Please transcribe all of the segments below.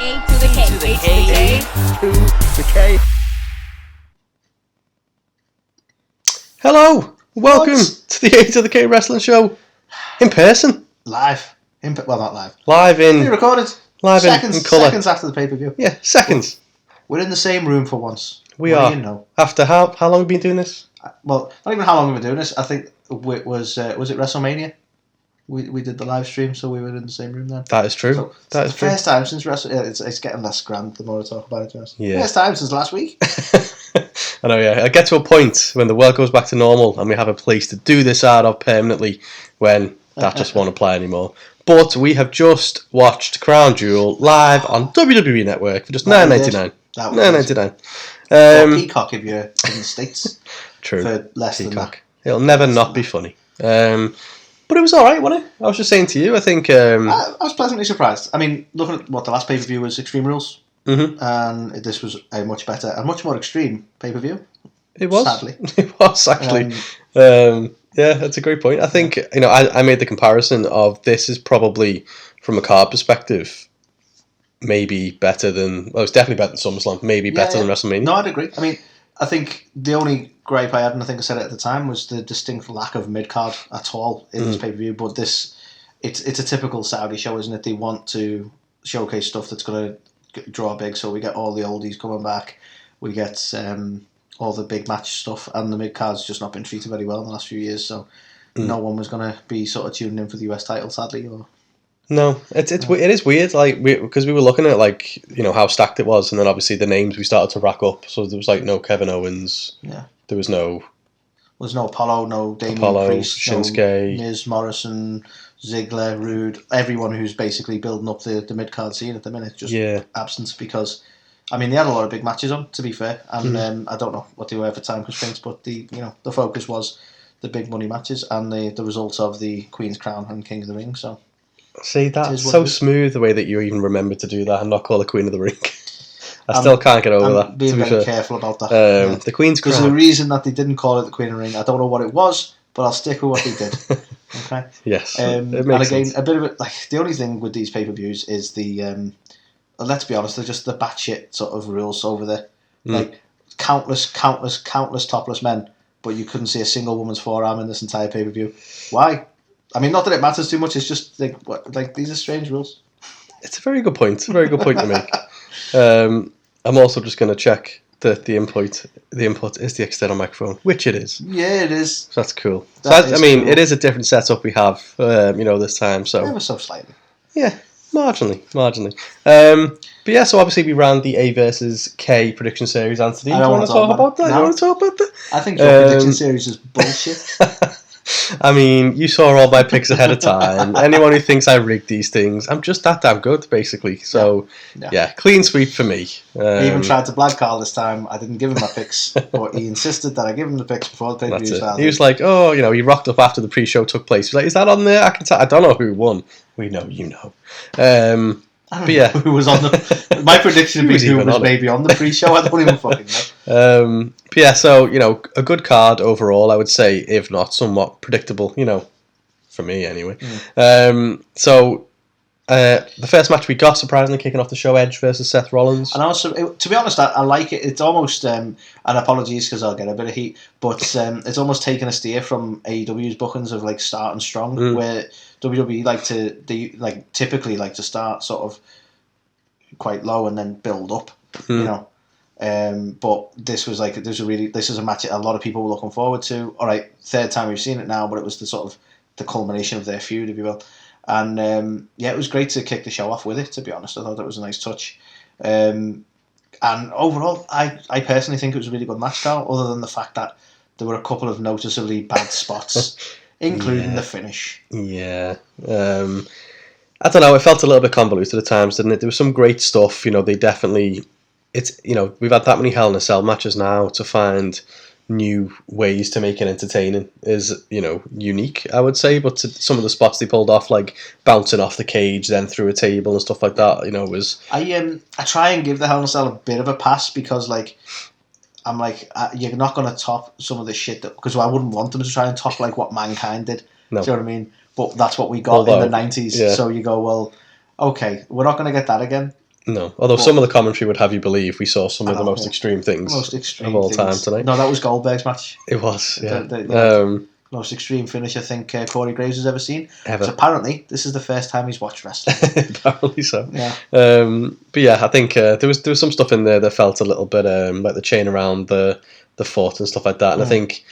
A to the K. A to the K. A to the K. Hello, welcome to the A2theK Wrestling Show in person. Live. Well, not live. Live in... Pre-recorded. Live seconds, in colour. Seconds after the pay-per-view. Yeah, seconds. We're in the same room for once. We what are. Do you know? After how long have we been doing this? Well, not even how long we've been doing this. I think it was it WrestleMania? We did the live stream, so we were in the same room then. That is true. So that is the true. first time since WrestleMania. It's getting less grand the more I talk about it. To us. Yeah. First time since last week. I know, yeah. I get to a point when the world goes back to normal and we have a place to do this out of permanently when that just won't apply anymore. But we have just watched Crown Jewel live on WWE Network for just $9.99. $9.99. Peacock if you're in the States. True. For less Peacock. than that. It'll never not be funny. But it was alright, wasn't it? I was just saying to you, I think... I was pleasantly surprised. I mean, looking at what the last pay-per-view was, Extreme Rules. Mm-hmm. And this was a much better and much more extreme pay-per-view. It was. Sadly. It was, actually. Yeah, that's a great point. I think, I made the comparison of this is probably, from a card perspective, maybe better than... Well, it's definitely better than SummerSlam. Maybe better than WrestleMania. No, I'd agree. I mean, I think the only gripe I had, and I think I said it at the time, was the distinct lack of mid-card at all in this pay-per-view. But it's a typical Saudi show, isn't it? They want to showcase stuff that's going to draw big, so we get all the oldies coming back. We get all the big match stuff, and the mid-card's just not been treated very well in the last few years, so no one was going to be sort of tuning in for the US title, sadly. No, it is weird, because we were looking at how stacked it was, and then obviously the names we started to rack up. So there was no Kevin Owens. Yeah. There was no Apollo, no Damian Apollo, Priest, Shinsuke, no Miz, Morrison, Ziggler, Rude, everyone who's basically building up the mid card scene at the minute, just absent because. I mean, they had a lot of big matches on, to be fair, and I don't know what they were for time constraints, but the focus was the big money matches and the results of the Queen's Crown and King of the Ring. So. See, that's so smooth the way that you even remember to do that and not call the Queen of the Ring. I still can't get over that. Being very careful about that. The Queen's Crown. Because the reason that they didn't call it the Queen of the Ring, I don't know what it was, but I'll stick with what they did. Okay. Yes. And again, sense. A bit of it. The only thing with these pay-per-views is the. Let's be honest, they're just the batshit sort of rules over there. Countless topless men, but you couldn't see a single woman's forearm in this entire pay-per-view. Why? I mean, not that it matters too much. It's just these are strange rules. It's a very good point. It's a very good point to make. I'm also just going to check that the input is the external microphone, which it is. Yeah, it is. So that's cool. Cool. It is a different setup we have, this time. So ever so slightly. Yeah, marginally. But yeah, so obviously we ran the A versus K prediction series. Anthony, do you want to talk about that? No. You want to talk about that? I think your prediction series is bullshit. I mean, you saw all my picks ahead of time. Anyone who thinks I rigged these things, I'm just that damn good, basically. So, yeah clean sweep for me. He even tried to blag Carl this time. I didn't give him my picks, but he insisted that I give him the picks before the pay-per-view started. He was like, he rocked up after the pre-show took place. He was like, is that on there? I don't know who won. We know you know. But yeah, who was on the? My prediction would be who was maybe on the pre-show. I don't even fucking know. But yeah, so a good card overall, I would say, if not somewhat predictable. For me anyway. So the first match we got, surprisingly, kicking off the show, Edge versus Seth Rollins. And also, to be honest, I like it. It's almost and apologies because I'll get a bit of heat, but it's almost taken a steer from AEW's bookings of starting strong, where WWE typically like to start sort of quite low and then build up, But this was this is a match a lot of people were looking forward to. All right, third time we've seen it now, but it was the sort of the culmination of their feud, if you will. And it was great to kick the show off with it. To be honest, I thought that was a nice touch. And overall, I personally think it was a really good match, Carl. Other than the fact that there were a couple of noticeably bad spots. Including the finish. Yeah. I don't know, it felt a little bit convoluted at times, didn't it? There was some great stuff, they definitely... we've had that many Hell in a Cell matches now to find new ways to make it entertaining is, unique, I would say, but some of the spots they pulled off, like bouncing off the cage, then through a table and stuff like that, was... I try and give the Hell in a Cell a bit of a pass because, I'm you're not going to top some of the shit because I wouldn't want them to try and top what Mankind did. No. Do you know what I mean? But that's what we got in the 90s. Yeah. So you go, well, okay, we're not going to get that again. No, although some of the commentary would have you believe we saw some of the most extreme things of all time tonight. No, that was Goldberg's match. It was, yeah. The most extreme finish I think Corey Graves has ever seen. Ever. So apparently, this is the first time he's watched wrestling. Apparently so. Yeah. But yeah, I think there was some stuff in there that felt a little bit like the chain around the foot and stuff like that. And I think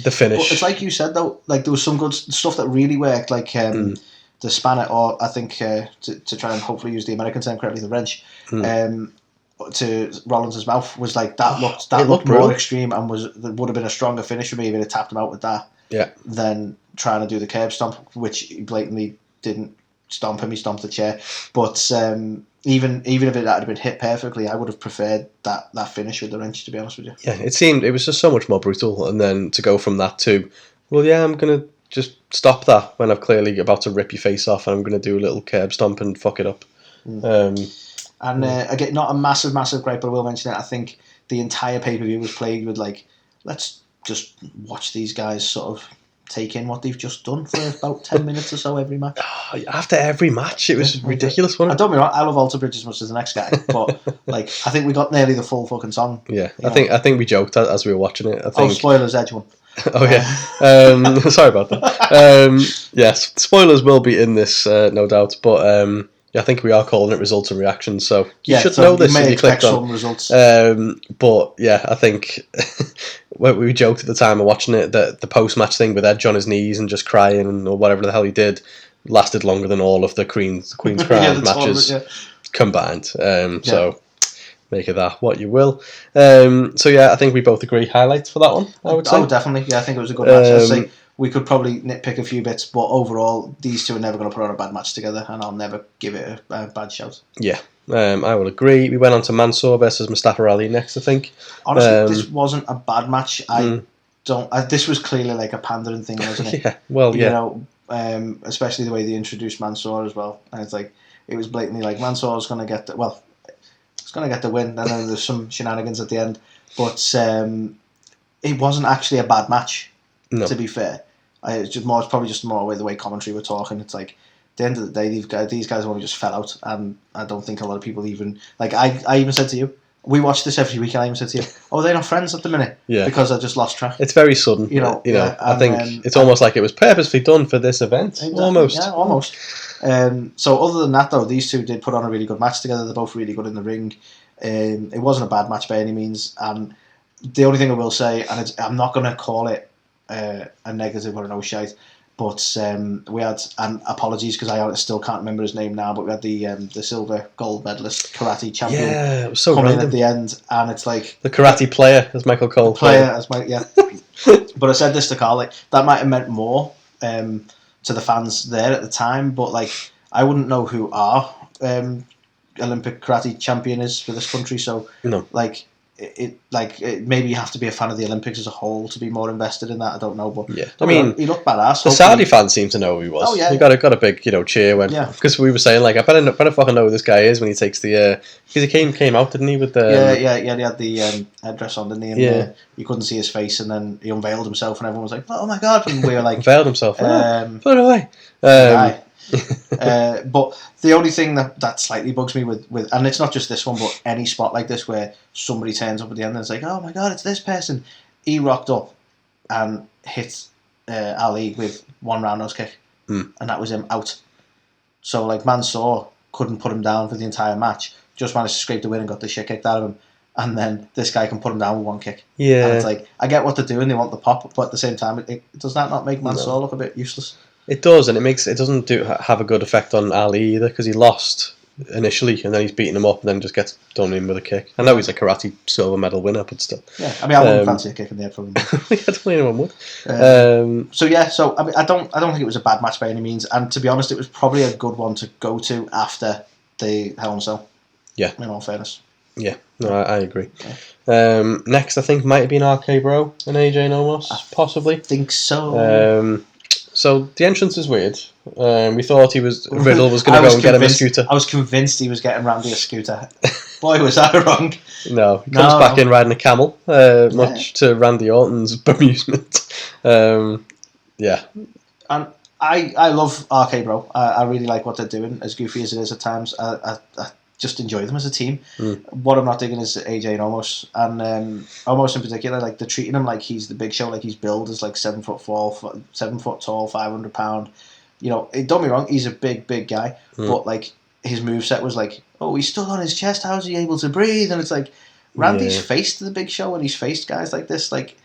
the finish. But it's like you said though, like there was some good stuff that really worked, like the spanner, or I think to try and hopefully use the American term correctly, the wrench. To Rollins' mouth was like that looked more extreme and would have been a stronger finish for me if it had tapped him out with that. Yeah. Than trying to do the curb stomp, which he blatantly didn't stomp him. He stomped the chair. But even if it had been hit perfectly, I would have preferred that finish with the wrench. To be honest with you. Yeah, it was just so much more brutal, and then to go from that to, well, yeah, I'm gonna just stop that when I'm clearly about to rip your face off, and I'm gonna do a little curb stomp and fuck it up. Again, not a massive gripe, but I will mention it. I think the entire pay-per-view was plagued with like, let's just watch these guys sort of take in what they've just done for about 10 minutes or so every match. After every match, it was ridiculous, wasn't it? I don't mean I love Alter Bridge as much as the next guy, but like I think we got nearly the full fucking song. Yeah, I think we joked as we were watching it. Spoilers, Edge one. Oh yeah, sorry about that. Yes, spoilers will be in this, no doubt, but I think we are calling it results and reactions, so you should know this if you clicked on. Results. But yeah, I think we joked at the time of watching it that the post-match thing with Edge on his knees and just crying or whatever the hell he did lasted longer than all of the Queen's Crown matches combined. So make of that what you will. So yeah, I think we both agree. Highlights for that one, I would say. Oh, definitely. Yeah, I think it was a good match. I'd say we could probably nitpick a few bits, but overall, these two are never going to put on a bad match together, and I'll never give it a bad shout. Yeah, I will agree. We went on to Mansour versus Mustafa Ali next, I think. Honestly, this wasn't a bad match. This was clearly like a pandering thing, wasn't it? Yeah, well, yeah. You know, especially the way they introduced Mansour as well. And it's like, it was blatantly like, Mansour's going to get the win, and then there's some shenanigans at the end. But it wasn't actually a bad match, to be fair. It's probably just more the way commentary were talking. It's like, at the end of the day, these guys only just fell out, and I don't think a lot of people even, like, I even said to you, we watch this every week, and I even said to you, oh, they're not friends at the minute, because I just lost track. It's very sudden, I think it's almost like it was purposely done for this event, exactly, almost. Yeah, almost. So other than that, though, these two did put on a really good match together. They're both really good in the ring. It wasn't a bad match by any means, and the only thing I will say, and I'm not going to call it a negative or a no shite, but we had, and apologies because I still can't remember his name now, but we had the silver gold medalist karate champion. Yeah, it was so coming random in at the end, and it's like the karate player, as Michael Cole But I said this to Carl, like, that might have meant more to the fans there at the time, but like, I wouldn't know who our Olympic karate champion is for this country, so like. Maybe you have to be a fan of the Olympics as a whole to be more invested in that. I don't know, but I mean, he looked badass. The Saudi fans seem to know who he was. Oh yeah, he got a big cheer when because we were saying like I better fucking know who this guy is when he takes the because he came out, didn't he, with the he had the headdress on, didn't he? And you couldn't see his face, and then he unveiled himself, and everyone was like, "Oh my god!" And we were like, "Unveiled himself." Put it away. But the only thing that slightly bugs me with and it's not just this one, but any spot like this where somebody turns up at the end and it's like, oh my god, it's this person. He rocked up and hit Ali with one roundhouse kick, and that was him out. So like Mansour couldn't put him down for the entire match, just managed to scrape the win and got the shit kicked out of him. And then this guy can put him down with one kick. Yeah, and it's like, I get what they're doing; they want the pop, but at the same time, does that not make Mansour look a bit useless? It does, and it doesn't have a good effect on Ali either because he lost initially, and then he's beating him up, and then just gets done in with a kick. I know he's a karate silver medal winner, but still. Yeah, I mean, I wouldn't fancy a kick in the head from him. I don't think anyone would. So I mean, I don't think it was a bad match by any means, and to be honest, it was probably a good one to go to after the Hell in a Cell. Yeah, in all fairness. Yeah, no, I agree. Yeah. Next, I think might have been RK Bro and AJ Nomos, possibly. I think so. So the entrance is weird. We thought Riddle was going to go and get him a scooter. I was convinced he was getting Randy a scooter. Boy, was I wrong. No, he comes back in riding a camel, much to Randy Orton's bemusement. Yeah. And I love RK Bro. I really like what they're doing, as goofy as it is at times. I just enjoy them as a team. What I'm not digging is AJ and Omos, and Omos in particular, like they're treating him like he's the Big Show, like he's billed as like 7'4", 7 foot tall, 500 pound. You know, don't get me wrong, he's a big guy, but like his moveset was like, oh, he's still on his chest. How's he able to breathe? And it's like Randy's faced the Big Show, and he's faced guys like this. Like,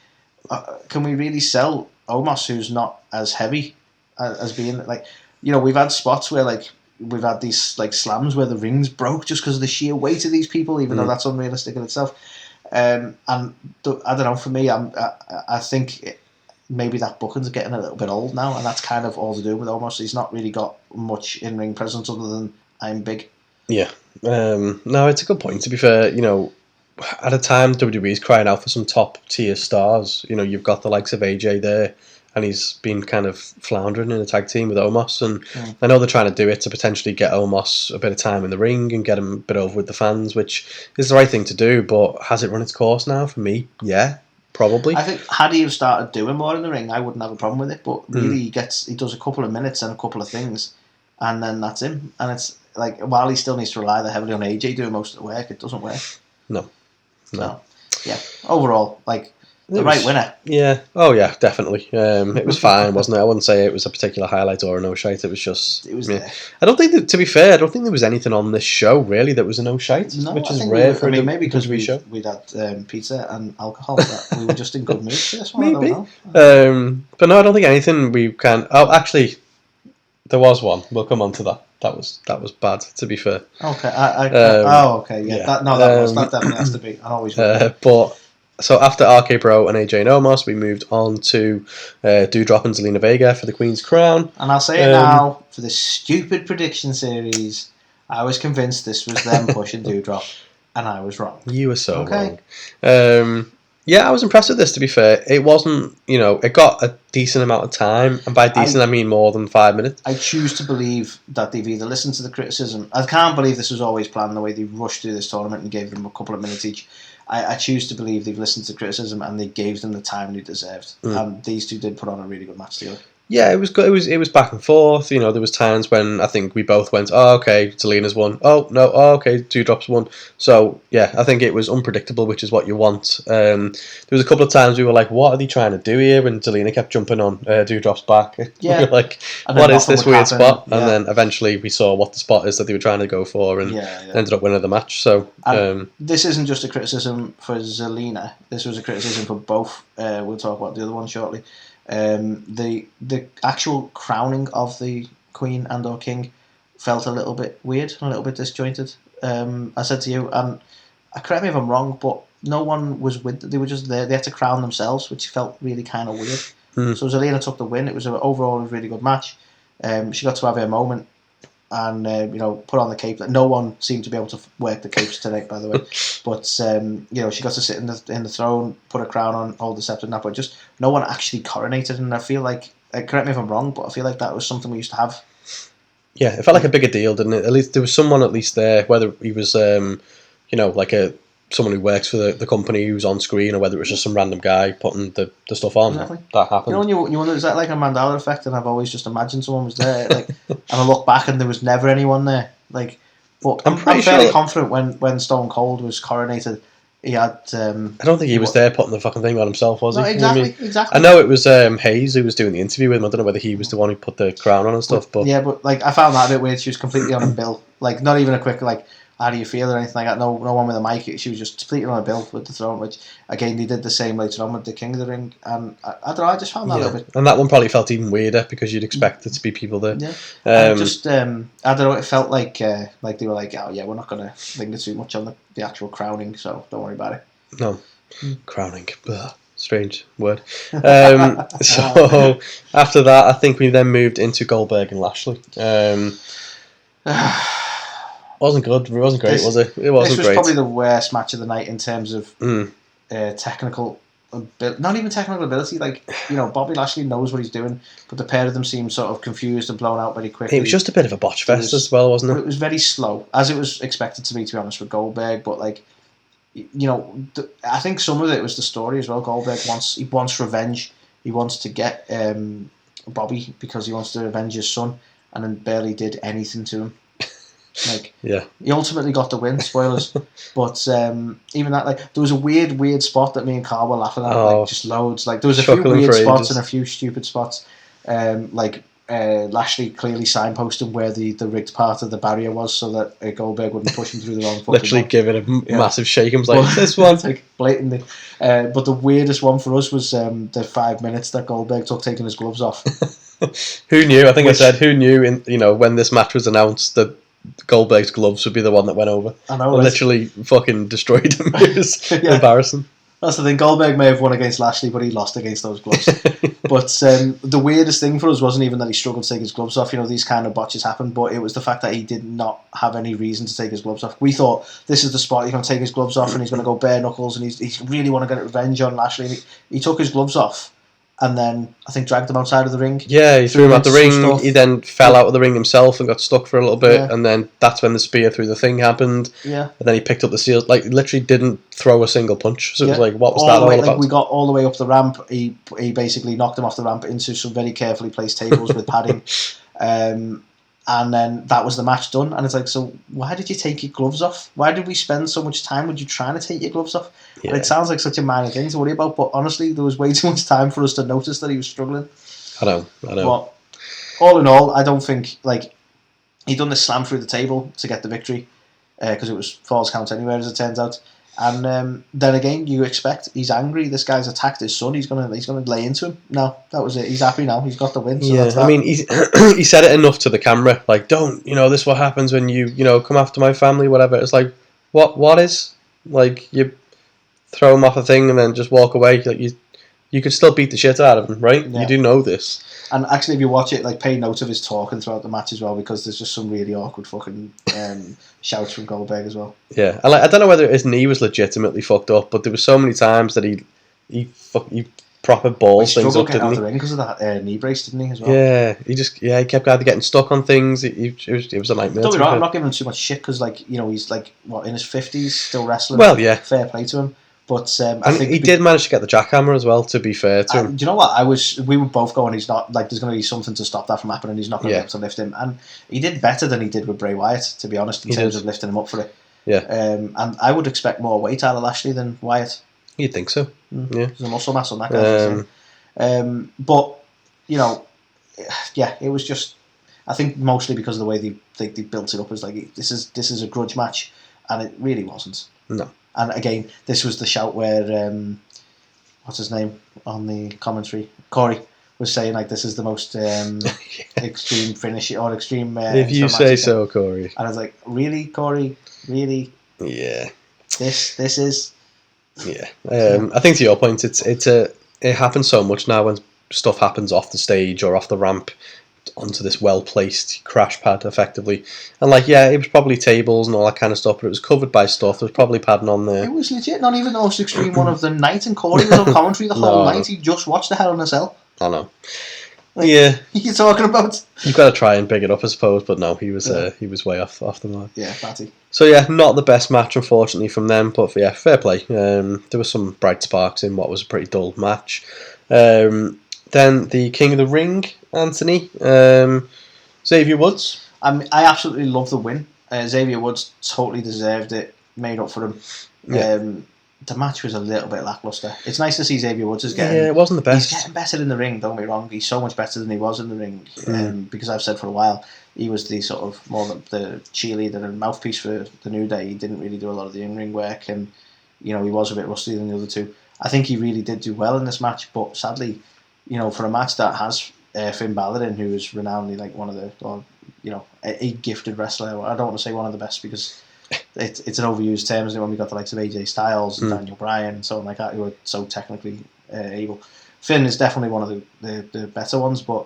can we really sell Omos, who's not as heavy as being like, you know, we've had spots where like we've had these like slams where the rings broke just because of the sheer weight of these people, even though that's unrealistic in itself. And I don't know, for me, I think maybe that booking's getting a little bit old now, and that's kind of all to do with Omos. He's not really got much in ring presence other than I'm big. Yeah. No, it's a good point. To be fair, you know, at a time WWE's crying out for some top tier stars. You know, you've got the likes of AJ there, and he's been kind of floundering in a tag team with Omos. And I know they're trying to do it to potentially get Omos a bit of time in the ring and get him a bit over with the fans, which is the right thing to do. But has it run its course now? For me, yeah, probably. I think had he have started doing more in the ring, I wouldn't have a problem with it. But really, he does a couple of minutes and a couple of things, and then that's him. And it's like, while he still needs to rely that heavily on AJ doing most of the work, it doesn't work. No. So, yeah. Overall, like, the right winner. Yeah. Oh, yeah, definitely. It was fine, wasn't it? I wouldn't say it was a particular highlight or a no-shite. It was just... It was there. I don't think that, to be fair, I don't think there was anything on this show, really, that was a no-shite, which is rare for a maybe because we show. We'd had pizza and alcohol. That we were just in good mood for this one. Maybe. I don't know. But no, I don't think anything we can... Oh, actually, there was one. We'll come on to that. That was bad, to be fair. Okay. Okay. Yeah. That definitely has to be. I always will. But so after RK Bro and AJ and Omos, we moved on to Doudrop and Zelina Vega for the Queen's Crown. And I'll say it now, for this stupid prediction series, I was convinced this was them pushing Doudrop, and I was wrong. You were so wrong. Yeah, I was impressed with this, to be fair. It wasn't, you know, it got a decent amount of time, and by decent I mean more than 5 minutes. I choose to believe that they've either listened to the criticism. I can't believe this was always planned, the way they rushed through this tournament and gave them a couple of minutes each. I choose to believe they've listened to criticism and they gave them the time they deserved. And these two did put on a really good match together. Yeah, it was good. It was back and forth. You know, there was times when I think we both went, "Oh, okay, Zelina's won. Oh no, oh okay, Doudrop's won." So yeah, I think it was unpredictable, which is what you want. There was a couple of times we were like, "What are they trying to do here?" When Zelina kept jumping on Doudrop's back. Yeah, we were like, "What is this weird spot?" And then eventually we saw what the spot is that they were trying to go for, and ended up winning the match. So this isn't just a criticism for Zelina. This was a criticism for both. We'll talk about the other one shortly. The actual crowning of the Queen and or King felt a little bit weird, a little bit disjointed. I said to you, and correct me if I'm wrong, but no one was with. They were just there. They had to crown themselves, which felt really kind of weird. So Zelina took the win. It was overall a really good match. She got to have her moment and put on the cape. No one seemed to be able to work the capes tonight, by the way. But she got to sit in the throne, put a crown on, hold the scepter, and that. But just no one actually coronated. And I feel like, correct me if I'm wrong, but I feel like that was something we used to have. Yeah, it felt like a bigger deal, didn't it? At least there was someone there, whether he was like someone who works for the company who's on screen, or whether it was just some random guy putting the stuff on. Exactly. That happened. You wonder, is that like a Mandela effect? And I've always just imagined someone was there, like, and I look back and there was never anyone there. Like, but I'm fairly confident when Stone Cold was coronated, he had. I don't think he was there putting the fucking thing on himself, was he? Exactly. I know it was Hayes who was doing the interview with him. I don't know whether he was the one who put the crown on and stuff. But like, I found that a bit weird. She was completely on a bill, like not even a quick like, how do you feel or anything like that. No one with a mic. She was just completely on a bill with the throne, which again they did the same later on with the King of the Ring. And I don't know, I just found that a little bit. And that one probably felt even weirder because you'd expect there to be people there. Yeah. I don't know. It felt like they were like, oh yeah, we're not going to linger too much on the actual crowning, so don't worry about it. No, crowning. Ugh. Strange word. So after that, I think we then moved into Goldberg and Lashley. Wasn't good. It wasn't great, was it? It wasn't great. This was probably the worst match of the night in terms of technical, not even technical ability. Like, Bobby Lashley knows what he's doing, but the pair of them seemed sort of confused and blown out very quickly. It was just a bit of a botch fest as well, wasn't it? It was very slow, as it was expected to be honest, with Goldberg. But like, I think some of it was the story as well. Goldberg wants revenge. He wants to get Bobby because he wants to revenge his son, and then barely did anything to him. Like, yeah, he ultimately got the win. Spoilers, but even that, like, there was a weird spot that me and Carl were laughing at, like, just loads. Like, there was a few weird spots and a few stupid spots. Lashley clearly signposted where the rigged part of the barrier was so that Goldberg wouldn't push him through the wrong fucking literally one. give it a massive shake. I was like, this one. Like, blatantly. But the weirdest one for us was the 5 minutes that Goldberg took taking his gloves off. Who knew? I think I said, who knew, when this match was announced that Goldberg's gloves would be the one that went over. I know. Literally fucking destroyed him. It was embarrassing. That's the thing. Goldberg may have won against Lashley, but he lost against those gloves. But the weirdest thing for us wasn't even that he struggled to take his gloves off. These kind of botches happen, but it was the fact that he did not have any reason to take his gloves off. We thought, this is the spot he's going to take his gloves off and he's going to go bare knuckles and he's really want to get revenge on Lashley. And he took his gloves off and then I think dragged him outside of the ring. Yeah, he threw him out the ring. He then fell out of the ring himself and got stuck for a little bit, and then that's when the spear through the thing happened. Yeah, and then he picked up the seal. Like, literally didn't throw a single punch. So it was like, what was that all about? Like, we got all the way up the ramp. He basically knocked him off the ramp into some very carefully placed tables with padding. And then that was the match done. And it's like, so why did you take your gloves off? Why did we spend so much time with you trying to take your gloves off? Yeah. And it sounds like such a minor thing to worry about, but honestly, there was way too much time for us to notice that he was struggling. I know. But all in all, I don't think, like, he done this slam through the table to get the victory, because it was false count anywhere, as it turns out. And then again, you expect, he's angry. This guy's attacked his son. He's gonna lay into him. No, that was it. He's happy now. He's got the win. So that's that. I mean, he said it enough to the camera. Like, don't, this is what happens when you come after my family, whatever. It's like, what is? Like, you throw him off a thing and then just walk away. Like, you could still beat the shit out of him, right? Yeah. You do know this. And actually, if you watch it, like, pay note of his talking throughout the match as well, because there's just some really awkward fucking shouts from Goldberg as well. Yeah, and, like, I don't know whether his knee was legitimately fucked up, but there were so many times that he proper balls things up, didn't he? He struggled getting out of the ring because of that knee brace, didn't he, as well? Yeah, he kept either getting stuck on things. It was a nightmare. Don't be wrong, I'm not giving him too much shit because, like, he's like, what, in his 50s, still wrestling. Well, yeah, fair play to him. But I think he did manage to get the jackhammer as well, to be fair to him. Do you know what? We were both going, he's not, like, there's going to be something to stop that from happening. He's not going to be able to lift him. And he did better than he did with Bray Wyatt, to be honest, in terms of lifting him up for it. Yeah. And I would expect more weight out of Lashley than Wyatt. You'd think so. Yeah. There's a muscle mass on that guy. But, it was just, I think mostly because of the way they built it up, as like, this is a grudge match, and it really wasn't. No. And again, this was the shout where, what's his name on the commentary? Corey was saying, like, this is the most extreme finish, or extreme... if you say so, Corey. And I was like, really, Corey? Really? Yeah. This is... Yeah. I think to your point, it happens so much now when stuff happens off the stage or off the ramp onto this well-placed crash pad, effectively. And, like, yeah, it was probably tables and all that kind of stuff, but it was covered by stuff. There was probably padding on there. It was legit not even the most extreme one of the night, and Corey was on commentary the whole night. He just watched the Hell in a Cell. I know. Like, yeah. What are you talking about? You've got to try and big it up, I suppose, but no, he was way off the mark. Yeah, fatty. So, yeah, not the best match, unfortunately, from them, but, yeah, fair play. There were some bright sparks in what was a pretty dull match. Then the King of the Ring, Anthony, Xavier Woods. I absolutely love the win. Xavier Woods totally deserved it, made up for him. Yeah. The match was a little bit lackluster. It's nice to see Xavier Woods is getting... Yeah, it wasn't the best. He's getting better in the ring, don't get me wrong. He's so much better than he was in the ring. Because I've said for a while, he was the sort of more the cheerleader and mouthpiece for the New Day. He didn't really do a lot of the in-ring work, and he was a bit rusty than the other two. I think he really did do well in this match, but sadly, for a match that has Finn Balor in, who is renownedly like one of the, a gifted wrestler. I don't want to say one of the best because it's an overused term, isn't it, when we got the likes of AJ Styles and Daniel Bryan and so on like that, who are so technically able. Finn is definitely one of the better ones, but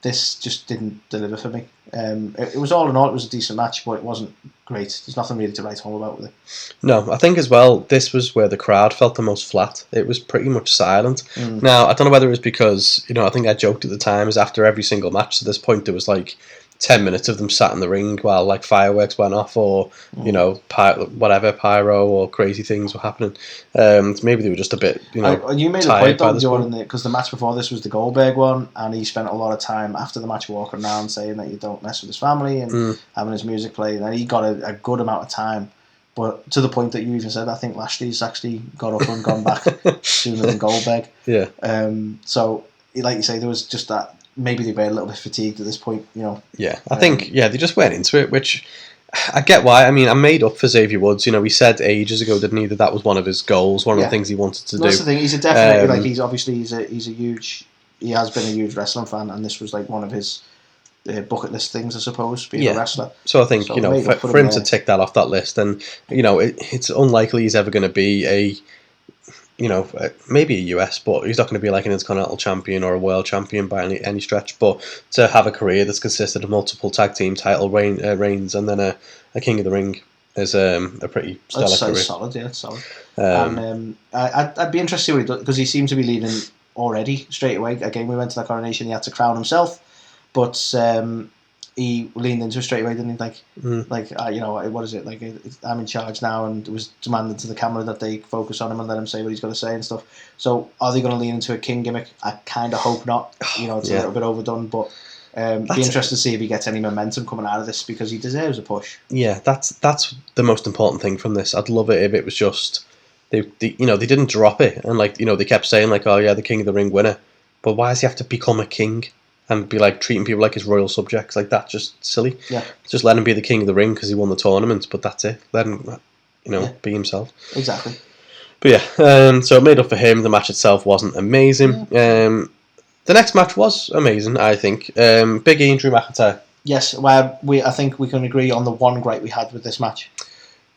this just didn't deliver for me. It was all in all, it was a decent match, but it wasn't great. There's nothing really to write home about with it. No, I think as well, this was where the crowd felt the most flat. It was pretty much silent. Now, I don't know whether it was because, I think I joked at the time, is after every single match to this point, there was like 10 minutes of them sat in the ring while like fireworks went off, or you know, whatever pyro or crazy things were happening. Maybe they were just a bit, you know, you made a tired point though by during because the match before this was the Goldberg one, and he spent a lot of time after the match walking around saying that you don't mess with his family and having his music played, and he got a good amount of time. But to the point that you even said, I think Lashley's actually got up and gone back sooner than Goldberg. Yeah. So, like you say, there was just that. Maybe they were a little bit fatigued at this point, you know. Yeah, I think they just went into it, which I get why. I mean, I'm made up for Xavier Woods. You know, he said ages ago, didn't he, that was one of his goals, one of the things he wanted to do. That's the thing. He's a definitely like he's a huge. He has been a huge wrestling fan, and this was like one of his bucket list things, I suppose, being a wrestler. So I think, you know, for him to tick that off that list, and, you know, it's unlikely he's ever going to be a, you know, maybe a US, but he's not going to be like an Intercontinental Champion or a World Champion by any stretch. But to have a career that's consisted of multiple tag team title reigns and then a King of the Ring is a pretty stellar career. Solid, yeah, solid. And I'd be interested to see what he does, because he seemed to be leading already straight away. Again, we went to that coronation, he had to crown himself, but he leaned into it straight away, didn't he? You know, what is it? Like, I'm in charge now, and it was demanded to the camera that they focus on him and let him say what he's got to say and stuff. So, are they going to lean into a King gimmick? I kind of hope not. You know, it's a little bit overdone, but be interested to see if he gets any momentum coming out of this, because he deserves a push. Yeah, that's the most important thing from this. I'd love it if it was just they didn't drop it, and like, you know, they kept saying like, oh yeah, the King of the Ring winner, but why does he have to become a king and be like treating people like his royal subjects? Like, that's just silly. Yeah, just let him be the King of the Ring because he won the tournament, but that's it. Let him, you know, be himself. Exactly. But yeah, so it made up for him. The match itself wasn't amazing. The next match was amazing, I think. Big E and Drew McIntyre. Yes, well, I think we can agree on the one gripe we had with this match.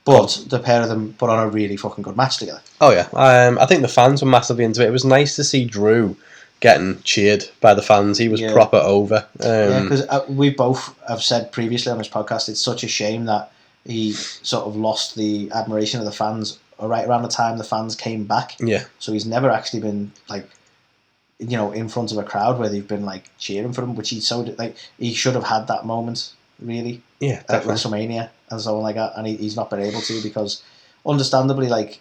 But the pair of them put on a really fucking good match together. Oh yeah, I think the fans were massively into it. It was nice to see Drew getting cheered by the fans. He was proper over. Because we both have said previously on this podcast, it's such a shame that he sort of lost the admiration of the fans right around the time the fans came back. Yeah. So he's never actually been like, you know, in front of a crowd where they've been like cheering for him, which he should have had that moment really. Yeah, at WrestleMania and so on like that, and he's not been able to, because understandably, like,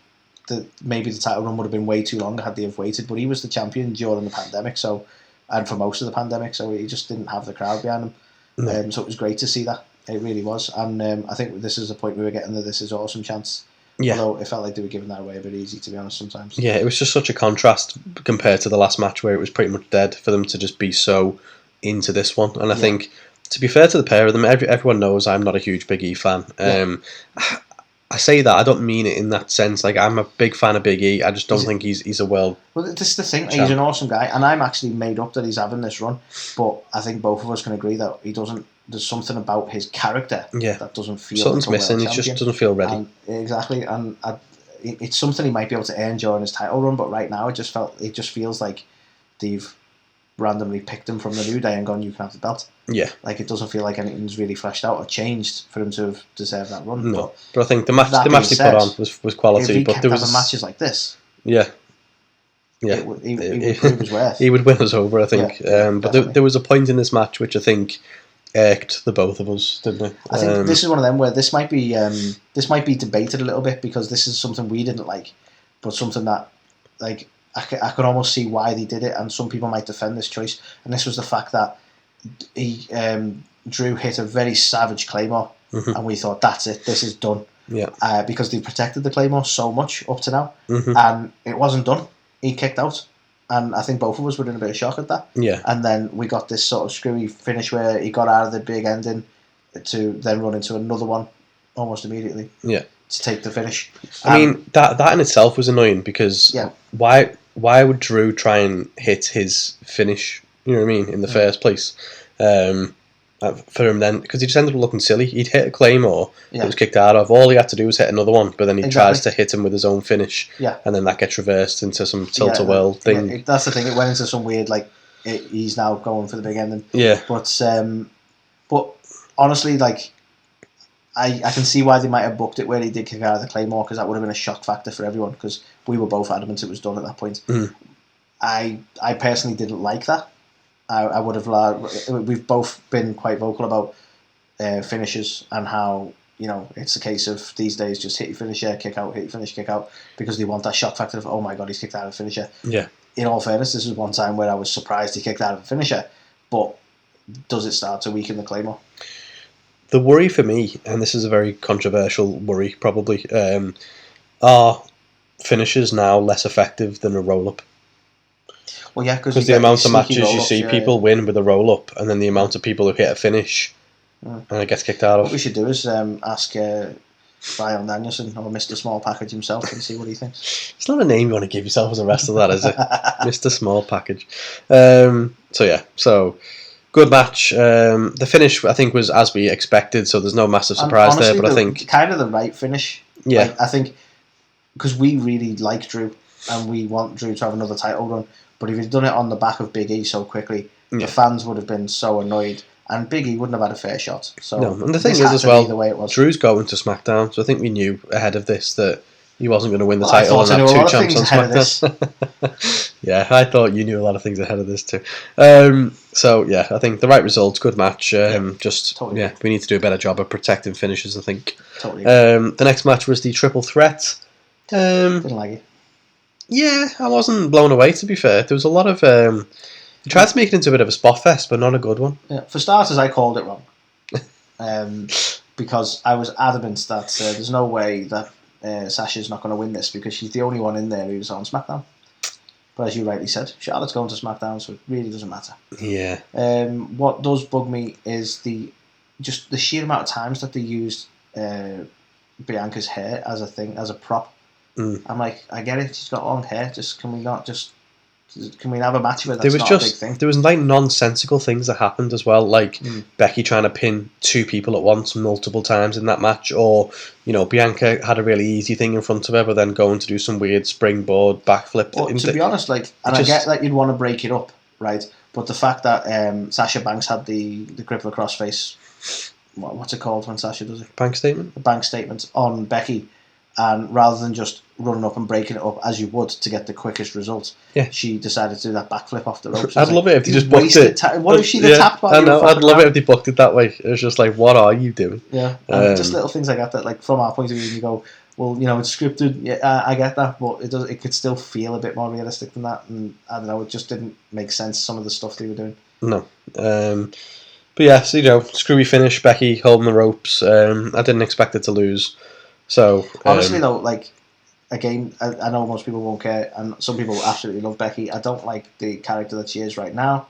maybe the title run would have been way too long had they have waited, but he was the champion during the pandemic, and for most of the pandemic, so he just didn't have the crowd behind him. No. So it was great to see that. It really was, and I think this is the point we were getting, that this is awesome chance. Yeah. Although it felt like they were giving that away a bit easy, to be honest, sometimes. Yeah, it was just such a contrast compared to the last match where it was pretty much dead, for them to just be so into this one. And I think, to be fair to the pair of them, everyone knows I'm not a huge Big E fan. I say that, I don't mean it in that sense. Like, I'm a big fan of Big E. I just don't think he's a world. Well, this is the thing. Champ. He's an awesome guy, and I'm actually made up that he's having this run. But I think both of us can agree that he doesn't. There's something about his character that doesn't feel. Something's missing. He just doesn't feel ready. Exactly, and it's something he might be able to earn during his title run. But right now, it just feels like they've randomly picked him from the New Day and gone, you can have the belt. Yeah. Like, it doesn't feel like anything's really fleshed out or changed for him to have deserved that run. No. But I think the match they put on was quality. If he but kept there was having matches like this, he would prove his worth. He would win us over, I think. But there was a point in this match which I think irked the both of us, didn't it? I think this is one of them where this might be debated a little bit, because this is something we didn't like, but something that, like, I could almost see why they did it, and some people might defend this choice. And this was the fact that Drew hit a very savage Claymore, and we thought, that's it, this is done. Yeah. Because they protected the Claymore so much up to now, and it wasn't done. He kicked out, and I think both of us were in a bit of shock at that. Yeah. And then we got this sort of screwy finish where he got out of the big ending to then run into another one almost immediately. Yeah. To take the finish. I mean, that in itself was annoying, because why would Drew try and hit his finish, you know what I mean, in the first place? For him then, because he just ended up looking silly. He'd hit a Claymore that was kicked out of. All he had to do was hit another one, but then he tries to hit him with his own finish, and then that gets reversed into some tilt-a-whirl thing. Yeah, that's the thing. It went into some weird, like, he's now going for the big ending. Yeah. But honestly, like, I can see why they might have booked it where he did kick out of the Claymore, because that would have been a shock factor for everyone, because we were both adamant it was done at that point. I personally didn't like that, I would have we've both been quite vocal about finishes and how, you know, it's a case of these days just hit your finisher, kick out, hit your finish, kick out, because they want that shock factor of, oh my god, he's kicked out of a finisher. Yeah. In all fairness, this is one time where I was surprised he kicked out of a finisher, but does it start to weaken the Claymore? The worry for me, and this is a very controversial worry probably, are finishes now less effective than a roll-up? Well, yeah, because the amount of matches you see people win with a roll-up, and then the amount of people who hit a finish and it gets kicked out of. What we should do is ask Brian Danielson or Mr. Small Package himself and see what he thinks. It's not a name you want to give yourself as a wrestler, that is it? Mr. Small Package. So good match. The finish, I think, was as we expected, so there's no massive surprise honestly, there. But I think kind of the right finish. Yeah, like, I think because we really like Drew and we want Drew to have another title run. But if he'd done it on the back of Big E so quickly, the fans would have been so annoyed. And Big E wouldn't have had a fair shot. So no, and the thing is as well, Drew's going to SmackDown, so I think we knew ahead of this that he wasn't going to win the title and have two champs on SmackDown. Yeah, I thought you knew a lot of things ahead of this too. So yeah, I think the right results, good match. Totally. We need to do a better job of protecting finishes, I think. Totally. The next match was the triple threat. Didn't like it. Yeah, I wasn't blown away, to be fair. There was a lot of... He tried to make it into a bit of a spot fest, but not a good one. Yeah, for starters, I called it wrong. Because I was adamant that there's no way that Sasha's not going to win this because she's the only one in there who's on SmackDown. But as you rightly said, Charlotte's going to SmackDown, so it really doesn't matter. Yeah. What does bug me is the sheer amount of times that they used Bianca's hair as a thing, as a prop. I'm like, I get it, she's got long hair, can we have a match where that's not a big thing? There was like nonsensical things that happened as well, like Becky trying to pin two people at once multiple times in that match, or, you know, Bianca had a really easy thing in front of her, but then going to do some weird springboard backflip. Well, to be honest, like, and I get that you'd want to break it up, right? But the fact that Sasha Banks had the crippler crossface, what's it called when Sasha does it? Bank statement? The bank statement on Becky. And rather than just running up and breaking it up as you would to get the quickest result, she decided to do that backflip off the ropes. I'd love it if they just booked it. What if she'd have tapped by? I know. I'd love it if they booked it that way. It was just like, what are you doing? Yeah, just little things like that. Like from our point of view, you go, well, you know, it's scripted. Yeah, I get that, but it could still feel a bit more realistic than that. And I don't know, it just didn't make sense. Some of the stuff they were doing. No. But yeah, so, you know, screwy finish. Becky holding the ropes. I didn't expect it to lose. So honestly, though, like, again, I know most people won't care, and some people absolutely love Becky. I don't like the character that she is right now,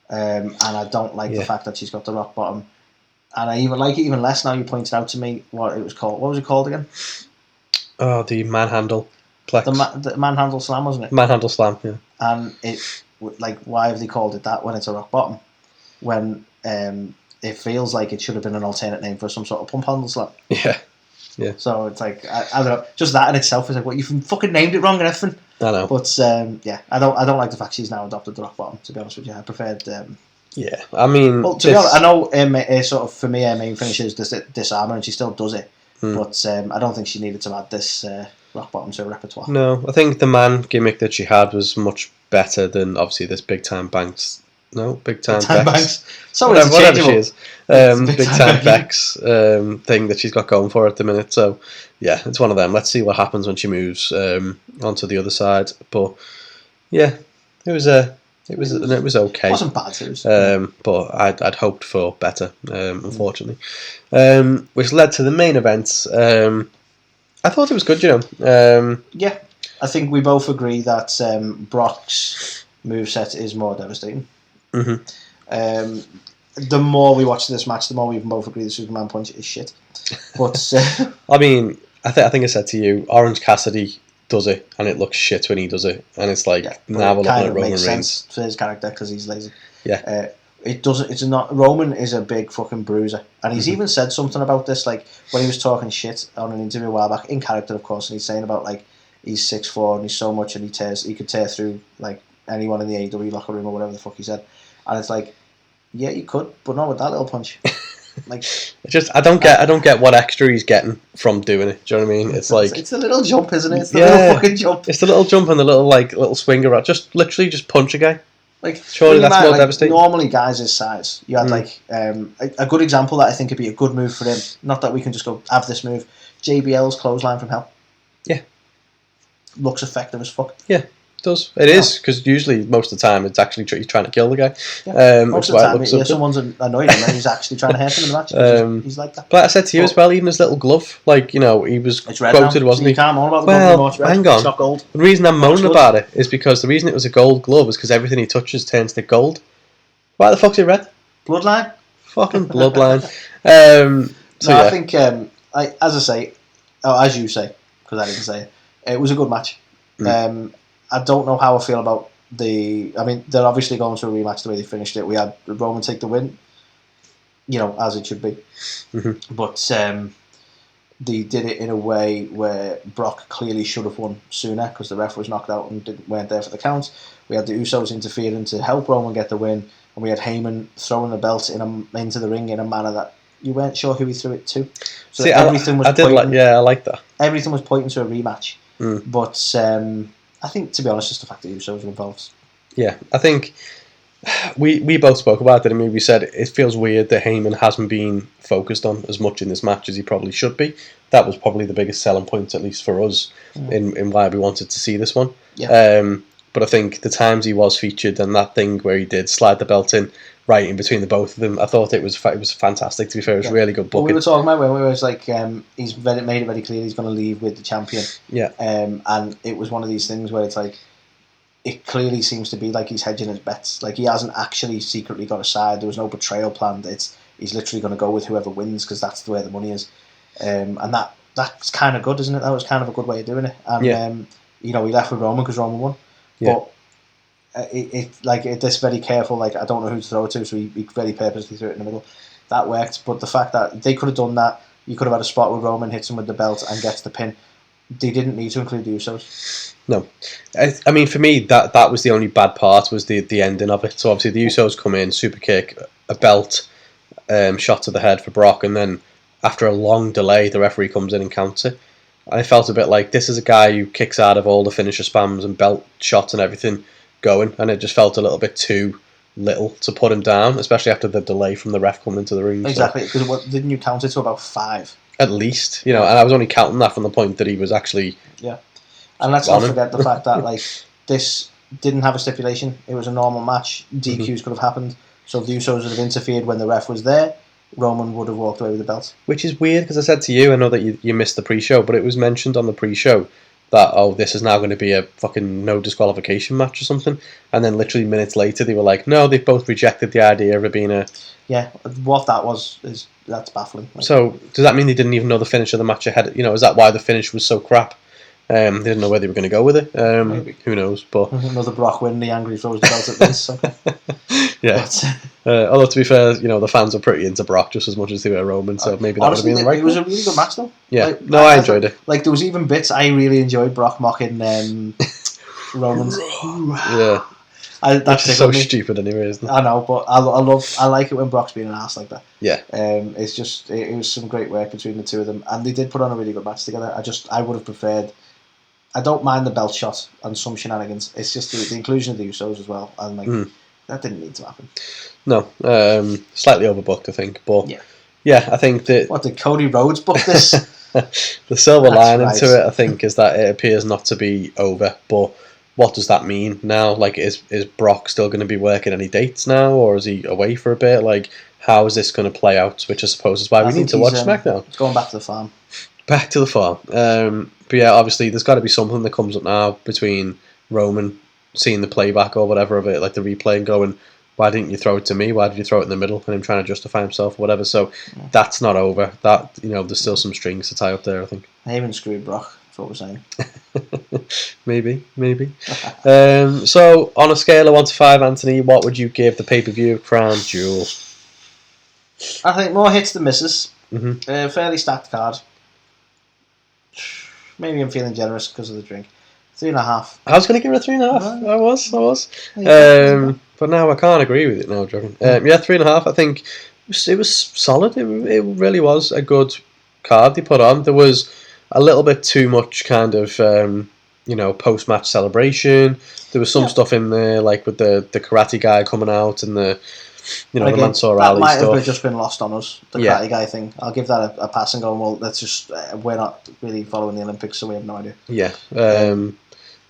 and I don't like the fact that she's got the rock bottom. And I even like it even less now. You pointed out to me what it was called. What was it called again? Oh, the manhandle plex. The manhandle slam, wasn't it? Manhandle slam, yeah. And it, like, why have they called it that when it's a rock bottom? When it feels like it should have been an alternate name for some sort of pump handle slam. Yeah. Yeah. So it's like I don't know. Just that in itself is like, what, you fucking named it wrong and everything. I know. But I don't like the fact she's now adopted the rock bottom. To be honest with you, I preferred. Yeah, I mean. Well, to be honest, I know sort of for me, her main finish is disarmor, and she still does it. But I don't think she needed to add this rock bottom to her repertoire. No, I think the man gimmick that she had was much better than obviously this big time Banks. No, big time Bex. So whatever she is. Big time Bex thing that she's got going for her at the minute. So yeah, it's one of them. Let's see what happens when she moves onto the other side. But yeah, it was okay. It wasn't bad. But I'd hoped for better, unfortunately. Which led to the main event. I thought it was good, you know. Yeah, I think we both agree that Brock's moveset is more devastating. Mm-hmm. The more we watch this match, the more we both agree the Superman punch is shit. But I mean, I think I said to you, Orange Cassidy does it, and it looks shit when he does it, and it's like now we're looking at Roman Reigns. Makes sense for his character because he's lazy. Yeah. It doesn't. It's not. Roman is a big fucking bruiser, and he's even said something about this, like when he was talking shit on an interview a while back, in character, of course, and he's saying about like he's 6'4" and he's so much, and he could tear through like anyone in the AEW locker room or whatever the fuck he said. And it's like, yeah, you could, but not with that little punch. Like, I don't get what extra he's getting from doing it. Do you know what I mean? It's like it's a little jump, isn't it? It's the little fucking jump. It's the little jump and the little swing around. Just literally just punch a guy. Like, surely that's more devastating. Normally, guys his size, you had a good example that I think would be a good move for him. Not that we can just go have this move. JBL's clothesline from hell. Yeah, looks effective as fuck. Yeah. Does it is because usually most of the time it's actually he's trying to kill the guy. Yeah. Most of the time, someone's annoyed him and he's actually trying to hurt him in the match. He's like that. But I said to you as well, even his little glove, like he was quoted, wasn't he? You can't moan about the glove. Hang on. It's not gold. The reason I'm moaning about it is because the reason it was a gold glove is because everything he touches turns to gold. Why the fuck's it red? Bloodline. Fucking bloodline. I think, as I say, as you say, because I didn't say it, it was a good match. I don't know how I feel about they're obviously going to a rematch the way they finished it. We had Roman take the win, as it should be. Mm-hmm. But they did it in a way where Brock clearly should have won sooner because the ref was knocked out and weren't there for the count. We had the Usos interfering to help Roman get the win, and we had Heyman throwing the belt into the ring in a manner that you weren't sure who he threw it to. So everything was pointing. I like that. Everything was pointing to a rematch. But I think, to be honest, just the fact that Usos were involved. Yeah, I think we both spoke about it. I mean, we said it feels weird that Heyman hasn't been focused on as much in this match as he probably should be. That was probably the biggest selling point, at least for us, in why we wanted to see this one. Yeah. But I think the times he was featured and that thing where he did slide the belt in right in between the both of them, I thought it was fantastic. To be fair, it was really good booking. Well, we were talking about when we was like, he's made it very clear he's going to leave with the champion. Yeah. And it was one of these things where it's like, it clearly seems to be like he's hedging his bets. Like he hasn't actually secretly got a side. There was no betrayal planned. He's literally going to go with whoever wins because that's where the money is. And that's kind of good, isn't it? That was kind of a good way of doing it. And he left with Roman because Roman won. Yeah. But it's very careful. Like I don't know who to throw it to, so he very purposely threw it in the middle. That worked. But the fact that they could have done that, you could have had a spot where Roman hits him with the belt and gets the pin. They didn't need to include the Usos. No, I mean for me that was the only bad part was the ending of it. So obviously the Usos come in, super kick, a belt, shot to the head for Brock, and then after a long delay, the referee comes in and counts it. I felt a bit like this is a guy who kicks out of all the finisher spams and belt shots and everything going, and it just felt a little bit too little to put him down, especially after the delay from the ref coming into the ring. Exactly, because didn't you count it to about 5? At least, and I was only counting that from the point that he was actually... Yeah. And let's not forget the fact that this didn't have a stipulation. It was a normal match. DQs could have happened. So if the Usos would have interfered when the ref was there, Roman would have walked away with the belt. Which is weird, because I said to you, I know that you missed the pre-show, but it was mentioned on the pre-show that, this is now going to be a fucking no disqualification match or something. And then literally minutes later, they were like, no, they've both rejected the idea of it being a... Yeah, what that was, that's baffling. So, does that mean they didn't even know the finish of the match ahead? Is that why the finish was so crap? They didn't know where they were going to go with it. Maybe. Who knows? But another Brock win, the angry throws the belt at Vince. Okay. Yeah. Although to be fair, the fans are pretty into Brock just as much as they were Roman, so maybe that honestly, would have been the right. It was a really good match, though. Yeah. I enjoyed it. Like there was even bits I really enjoyed Brock mocking Roman's. Yeah. That's so stupid anyway, isn't it? I know, but I like it when Brock's being an ass like that. Yeah. It's just it was some great work between the two of them, and they did put on a really good match together. I would have preferred. I don't mind the belt shot and some shenanigans. It's just the inclusion of the Usos as well, and that didn't need to happen. No, slightly overbooked, I think, but yeah, I think that. What did Cody Rhodes book this? The silver lining to it, I think, is that it appears not to be over, but. What does that mean now? Like, is Brock still going to be working any dates now, or is he away for a bit? Like, how is this going to play out? Which I suppose is why we need to watch SmackDown. It's going back to the farm. Back to the farm. But yeah, obviously, there's got to be something that comes up now between Roman seeing the playback or whatever of it, like the replay, and going, why didn't you throw it to me? Why did you throw it in the middle? And him trying to justify himself or whatever. So that's not over. That there's still some strings to tie up there, I think. I even screwed Brock. That's what we're saying. maybe. So on a scale of 1 to 5, Anthony, what would you give the pay-per-view Crown Jewel? I think more hits than misses. Fairly stacked card. Maybe I'm feeling generous because of the drink. 3.5. I was going to give it a 3.5. I was. But now I can't agree with it now, Jordan. 3.5. I think it was solid. It really was a good card they put on. There was a little bit too much kind of post-match celebration. There was some stuff in there, like with the karate guy coming out and the the Mansour Ali stuff. That might have just been lost on us, the karate guy thing. I'll give that a pass and go, well, let's just, we're not really following the Olympics, so we have no idea. Yeah.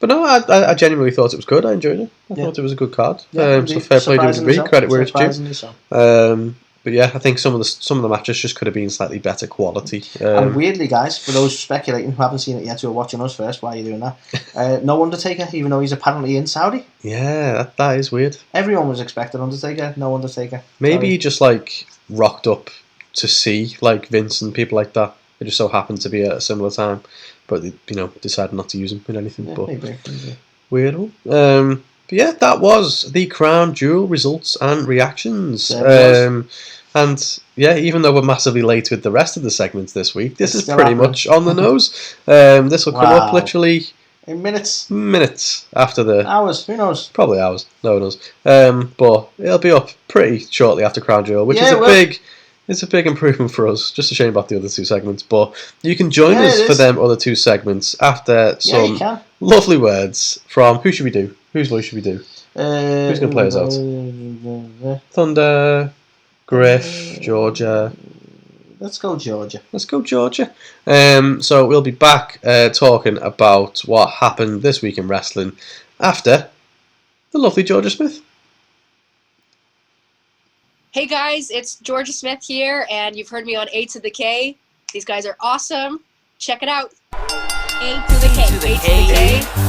But no, I genuinely thought it was good. I enjoyed it. I thought it was a good card. So fair play to WWE. Credit where it's due. But yeah, I think some of the matches just could have been slightly better quality. And weirdly, guys, for those speculating who haven't seen it yet, who are watching us first, why are you doing that? No Undertaker, even though he's apparently in Saudi. Yeah, that is weird. Everyone was expecting Undertaker, no Undertaker. Maybe he just rocked up to see Vince and people like that. It just so happened to be at a similar time, but decided not to use him in anything. Yeah, but maybe. Weird one. But yeah, that was the Crown Jewel results and reactions. And yeah, even though we're massively late with the rest of the segments this week, this is pretty much on the nose. This will come up literally in minutes after the hours. Who knows? Probably hours. No one knows. But it'll be up pretty shortly after Crown Jewel, which is a big improvement for us. Just a shame about the other two segments, but you can join us for them other two segments after some lovely words from who should we do? Whose voice should we do? Who's going to play us out? Thunder, Griff, Georgia. Let's go Georgia. So we'll be back talking about what happened this week in wrestling after the lovely Georgia Smith. Hey guys, it's Georgia Smith here, and you've heard me on A2theK. These guys are awesome. Check it out. A2theK.